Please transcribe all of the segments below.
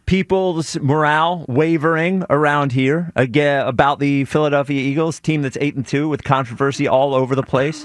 people's morale wavering around here again about the Philadelphia Eagles, team that's 8-2 with controversy all over the place.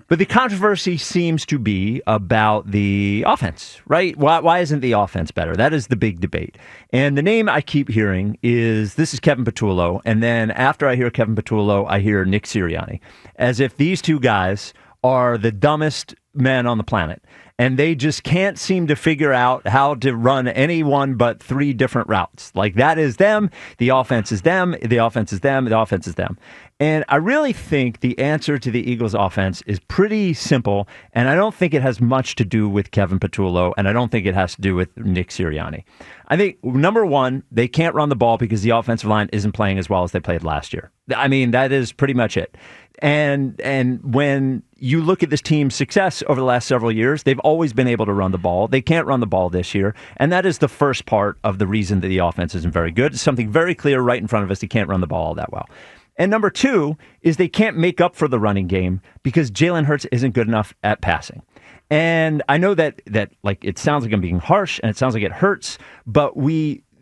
But the controversy seems to be about the offense, right? Why isn't the offense better? That is the big debate. And the name I keep hearing is Kevin Patullo. And then after I hear Kevin Patullo, I hear Nick Sirianni, as if these two guys are the dumbest men on the planet. And they just can't seem to figure out how to run any one but three different routes. Like, that is them, the offense is them, the offense is them, the offense is them. And I really think the answer to the Eagles' offense is pretty simple, and I don't think it has much to do with Kevin Patullo, and I don't think it has to do with Nick Sirianni. I think, number one, they can't run the ball because the offensive line isn't playing as well as they played last year. I mean, that is pretty much it. And when you look at this team's success over the last several years, they've always been able to run the ball. They can't run the ball this year, and that is the first part of the reason that the offense isn't very good. It's something very clear right in front of us. They can't run the ball all that well. And number two is they can't make up for the running game because Jalen Hurts isn't good enough at passing. And I know that like, it sounds like I'm being harsh and it sounds like it hurts, but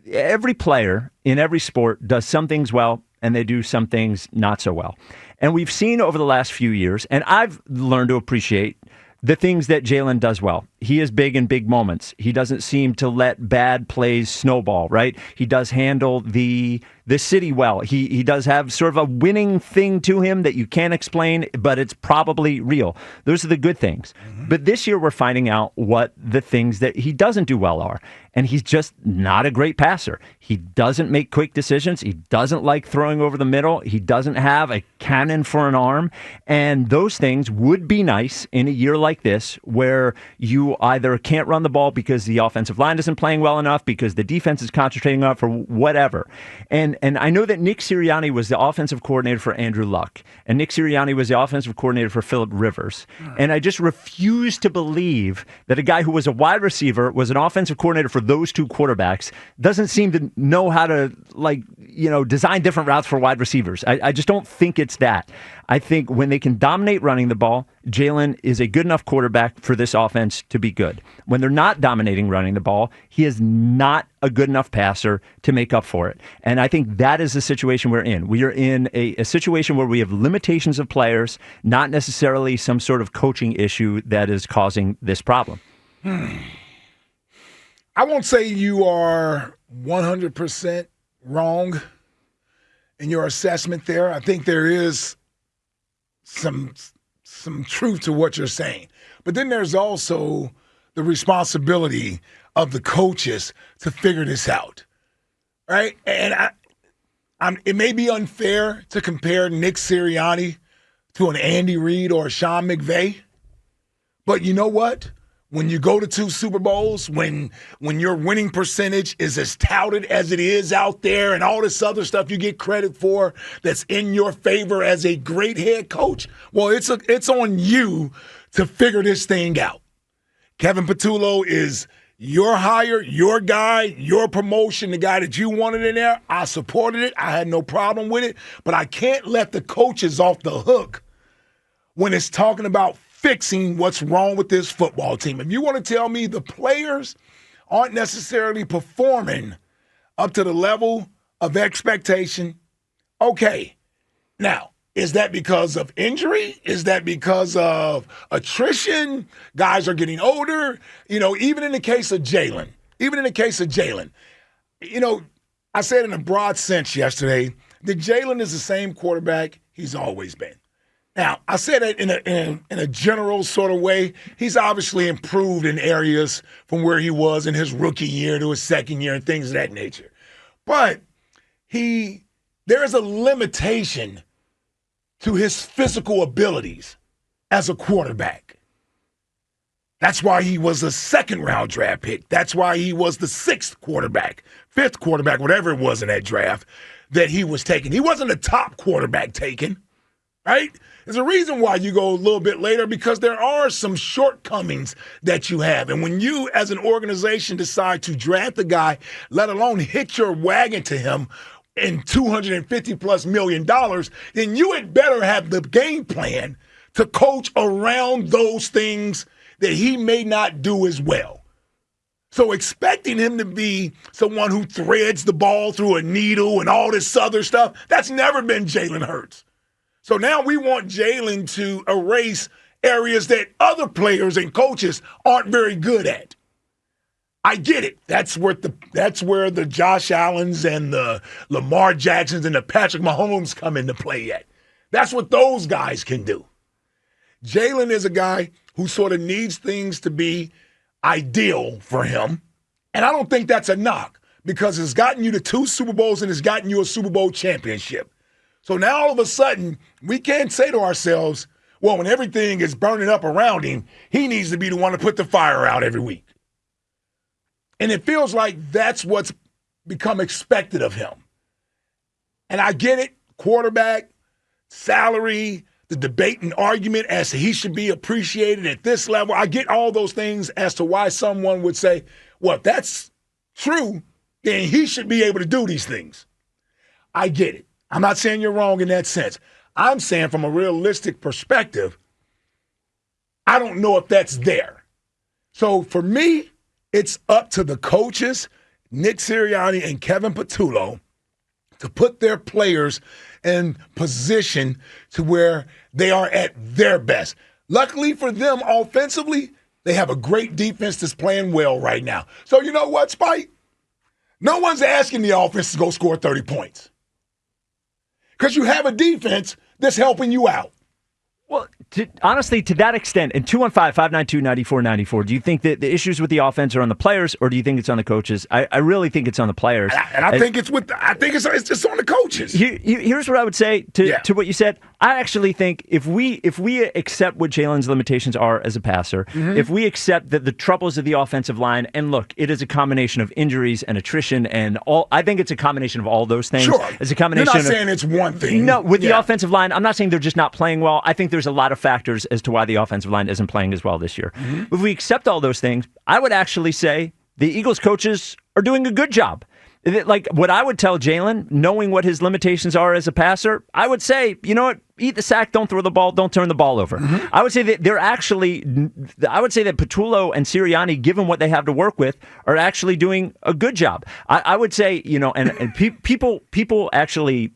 every player in every sport does some things well and they do some things not so well. And we've seen over the last few years, and I've learned to appreciate the things that Jalen does well. He is big in big moments. He doesn't seem to let bad plays snowball, right? He does handle the city well. He does have sort of a winning thing to him that you can't explain, but it's probably real. Those are the good things. Mm-hmm. But this year we're finding out what the things that he doesn't do well are. And he's just not a great passer. He doesn't make quick decisions. He doesn't like throwing over the middle. He doesn't have a cannon for an arm. And those things would be nice in a year like this where you either can't run the ball because the offensive line isn't playing well enough, because the defense is concentrating on it, for whatever. And I know that Nick Sirianni was the offensive coordinator for Andrew Luck, and Nick Sirianni was the offensive coordinator for Phillip Rivers. And I just refuse to believe that a guy who was a wide receiver was an offensive coordinator for those two quarterbacks, doesn't seem to know how to, design different routes for wide receivers. I just don't think it's that. I think when they can dominate running the ball, Jalen is a good enough quarterback for this offense to be good. When they're not dominating running the ball, he is not a good enough passer to make up for it. And I think that is the situation we're in. We are in a situation where we have limitations of players, not necessarily some sort of coaching issue that is causing this problem. I won't say you are 100% wrong in your assessment there. I think there is some truth to what you're saying. But then there's also the responsibility of the coaches to figure this out, right? And it may be unfair to compare Nick Sirianni to an Andy Reid or a Sean McVay, but you know what? When you go to 2 Super Bowls, when your winning percentage is as touted as it is out there and all this other stuff you get credit for that's in your favor as a great head coach, well, it's on you to figure this thing out. Kevin Patullo is your hire, your guy, your promotion, the guy that you wanted in there. I supported it. I had no problem with it. But I can't let the coaches off the hook when it's talking about fixing what's wrong with this football team. If you want to tell me the players aren't necessarily performing up to the level of expectation, okay. Now, is that because of injury? Is that because of attrition? Guys are getting older. Even in the case of Jalen, I said in a broad sense yesterday that Jalen is the same quarterback he's always been. Now, I said it in a general sort of way. He's obviously improved in areas from where he was in his rookie year to his second year and things of that nature. But there is a limitation to his physical abilities as a quarterback. That's why he was a 2nd-round draft pick. That's why he was the 6th quarterback, 5th quarterback, whatever it was in that draft that he was taken. He wasn't a top quarterback taken, right? There's a reason why you go a little bit later, because there are some shortcomings that you have. And when you, as an organization, decide to draft a guy, let alone hitch your wagon to him in $250+ million, then you had better have the game plan to coach around those things that he may not do as well. So expecting him to be someone who threads the ball through a needle and all this other stuff, that's never been Jalen Hurts. So now we want Jalen to erase areas that other players and coaches aren't very good at. I get it. That's where the Josh Allens and the Lamar Jacksons and the Patrick Mahomes come into play at. That's what those guys can do. Jalen is a guy who sort of needs things to be ideal for him. And I don't think that's a knock because it's gotten you to 2 Super Bowls and it's gotten you a Super Bowl championship. So now all of a sudden, we can't say to ourselves, well, when everything is burning up around him, he needs to be the one to put the fire out every week. And it feels like that's what's become expected of him. And I get it, quarterback, salary, the debate and argument as to he should be appreciated at this level. I get all those things as to why someone would say, well, if that's true, then he should be able to do these things. I get it. I'm not saying you're wrong in that sense. I'm saying from a realistic perspective, I don't know if that's there. So for me, it's up to the coaches, Nick Sirianni and Kevin Patullo, to put their players in position to where they are at their best. Luckily for them, offensively, they have a great defense that's playing well right now. So you know what, Spike? No one's asking the offense to go score 30 points. Because you have a defense that's helping you out. Well, honestly, to that extent, in 215-592-9494, do you think that the issues with the offense are on the players, or do you think it's on the coaches? I really think it's on the players. And I think it's just on the coaches. Here's what I would say to what you said. I actually think if we accept what Jalen's limitations are as a passer, if we accept that the troubles of the offensive line, and look, it is a combination of injuries and attrition and all. I think it's a combination of all those things. Sure. It's a combination. You're not saying it's one thing. No, with the offensive line, I'm not saying they're just not playing well. I think there's a lot of factors as to why the offensive line isn't playing as well this year. If we accept all those things, I would actually say the Eagles coaches are doing a good job. Like what I would tell Jalen, knowing what his limitations are as a passer, I would say, you know what, eat the sack, don't throw the ball, don't turn the ball over. I would say that I would say that Patullo and Sirianni, given what they have to work with, are actually doing a good job. I would say, and people actually,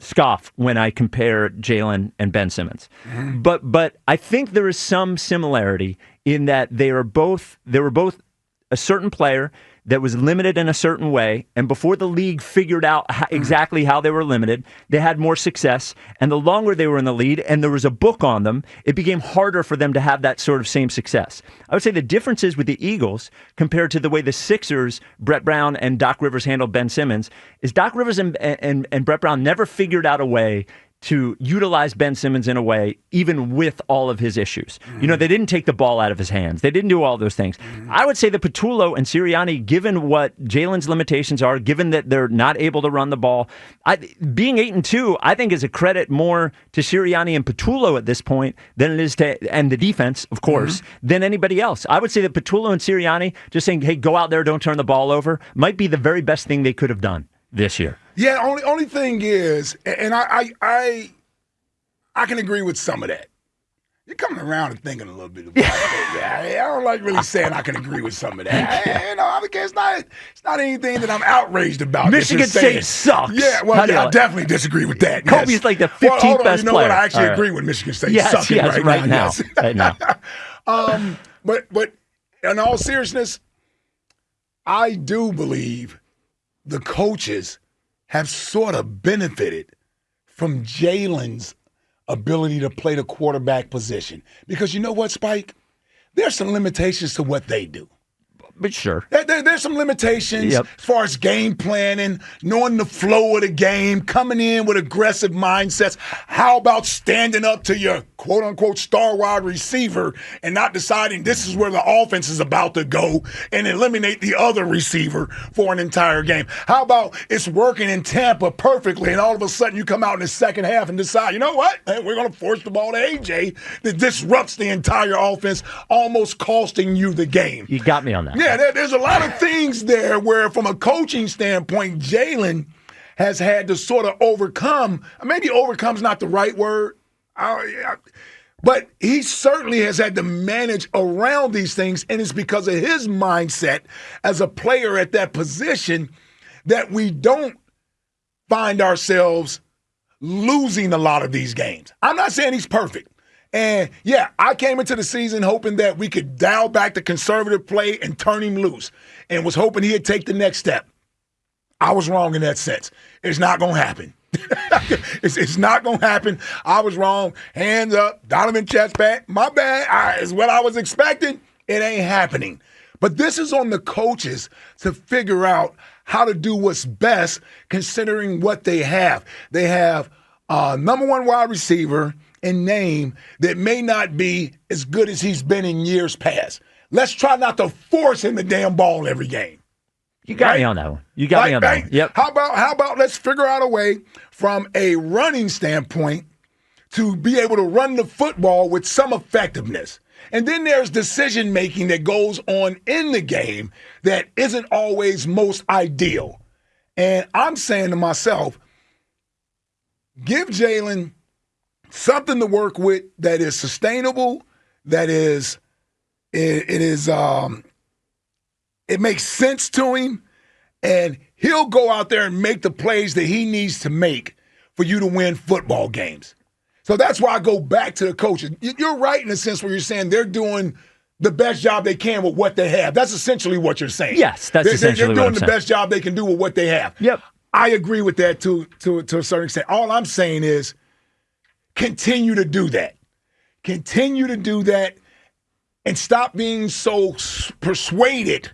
scoff when I compare Jalen and Ben Simmons. But I think there is some similarity in that they were both a certain player that was limited in a certain way, and before the league figured out exactly how they were limited, they had more success, and the longer they were in the lead and there was a book on them, it became harder for them to have that sort of same success. I would say the differences with the Eagles compared to the way the Sixers, Brett Brown and Doc Rivers handled Ben Simmons, is Doc Rivers and Brett Brown never figured out a way to utilize Ben Simmons in a way, even with all of his issues. They didn't take the ball out of his hands. They didn't do all those things. I would say that Patullo and Sirianni, given what Jalen's limitations are, given that they're not able to run the ball, being 8-2, I think is a credit more to Sirianni and Patullo at this point than it is and the defense, of course, than anybody else. I would say that Patullo and Sirianni just saying, hey, go out there, don't turn the ball over, might be the very best thing they could have done this year. Yeah, only thing is, and I can agree with some of that. You're coming around and thinking a little bit about that. I don't like really saying I can agree with some of that. It's not anything that I'm outraged about. Michigan State sucks. Yeah, well, I definitely disagree with that. Kobe's like the 15th best player. You know what? I actually agree with Michigan State sucking right now. Right now. But in all seriousness, I do believe the coaches have sort of benefited from Jalen's ability to play the quarterback position. Because you know what, Spike? There's some limitations to what they do. But sure. There's some limitations as far as game planning, knowing the flow of the game, coming in with aggressive mindsets. How about standing up to your quote-unquote star wide receiver and not deciding this is where the offense is about to go and eliminate the other receiver for an entire game? How about it's working in Tampa perfectly and all of a sudden you come out in the second half and decide, you know what? Hey, we're going to force the ball to AJ that disrupts the entire offense, almost costing you the game. You got me on that. Yeah, there's a lot of things there where, from a coaching standpoint, Jalen has had to sort of overcome. Maybe overcome's not the right word, But he certainly has had to manage around these things, and it's because of his mindset as a player at that position that we don't find ourselves losing a lot of these games. I'm not saying he's perfect. And, yeah, I came into the season hoping that we could dial back the conservative play and turn him loose, and was hoping he'd take the next step. I was wrong in that sense. It's not going to happen. It's not going to happen. I was wrong. Hands up. Donovan chest back. My bad. It's what I was expecting. It ain't happening. But this is on the coaches to figure out how to do what's best considering what they have. They have a number one wide receiver in name that may not be as good as he's been in years past. Let's try not to force him the damn ball every game. You got me on that one. You got me on that one. Yep. How about let's figure out a way from a running standpoint to be able to run the football with some effectiveness. And then there's decision making that goes on in the game that isn't always most ideal. And I'm saying to myself, give Jalen something to work with that is sustainable, that is it makes sense to him, and he'll go out there and make the plays that he needs to make for you to win football games. So that's why I go back to the coaches. You're right in a sense where you're saying they're doing the best job they can with what they have. That's essentially what you're saying. Yes, that's essentially what I'm saying. They're doing the best job they can do with what they have. Yep. I agree with that to a certain extent. All I'm saying is continue to do that. Continue to do that and stop being so persuaded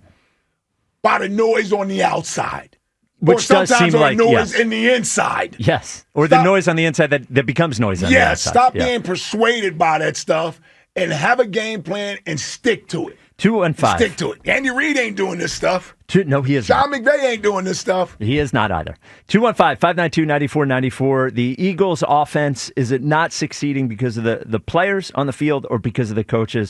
by the noise on the outside. Which does seem like noise in the inside. Yes. Or the noise on the inside that becomes noise on the outside. Stop being persuaded by that stuff and have a game plan and stick to it. 2-5. Stick to it. Andy Reid ain't doing this stuff. No, he is Sean not. McVay ain't doing this stuff. He is not either. 215-592-9494. The Eagles' offense, is it not succeeding because of the players on the field or because of the coaches?